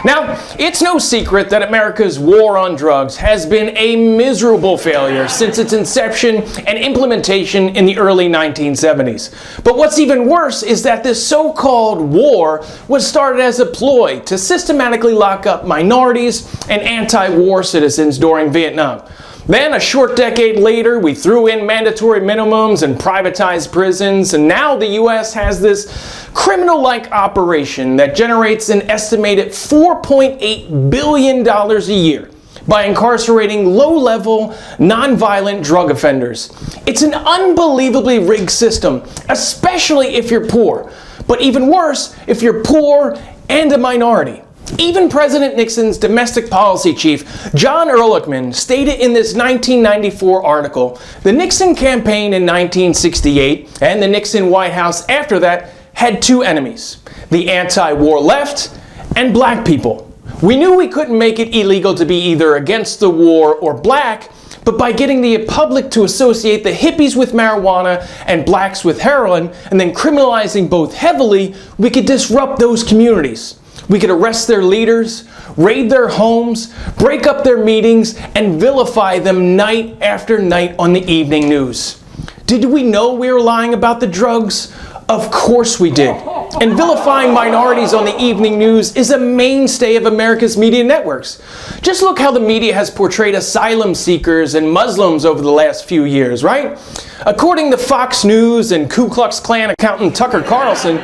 Now, it's no secret that America's war on drugs has been a miserable failure since its inception and implementation in the early 1970s. But what's even worse is that this so-called war was started as a ploy to systematically lock up minorities and anti-war citizens during Vietnam. Then, a short decade later, we threw in mandatory minimums and privatized prisons, and now the U.S. has this criminal-like operation that generates an estimated $4.8 billion a year by incarcerating low-level, non-violent drug offenders. It's an unbelievably rigged system, especially if you're poor, but even worse if you're poor and a minority. Even President Nixon's domestic policy chief, John Ehrlichman, stated in this 1994 article, the Nixon campaign in 1968 and the Nixon Whitehouse after that had two enemies, the anti-war left and black people. We knew we couldn't make it illegal to be either against the war or black, but by getting the public to associate the hippies with marijuana and blacks with heroin, and then criminalizing both heavily, we could disrupt those communities. We could arrest their leaders, raid their homes, break up their meetings, and vilify them night after night on the evening news. Did we know we were lying about the drugs? Of course we did. And vilifying minorities on the evening news is a mainstay of America's media networks. Just look how the media has portrayed asylum seekers and Muslims over the last few years, right? According to Fox News and Ku Klux Klan accountant Tucker Carlson,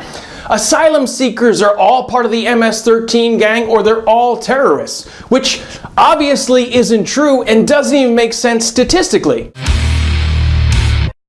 asylum seekers are all part of the MS-13 gang, or they're all terrorists, which obviously isn't true and doesn't even make sense statistically.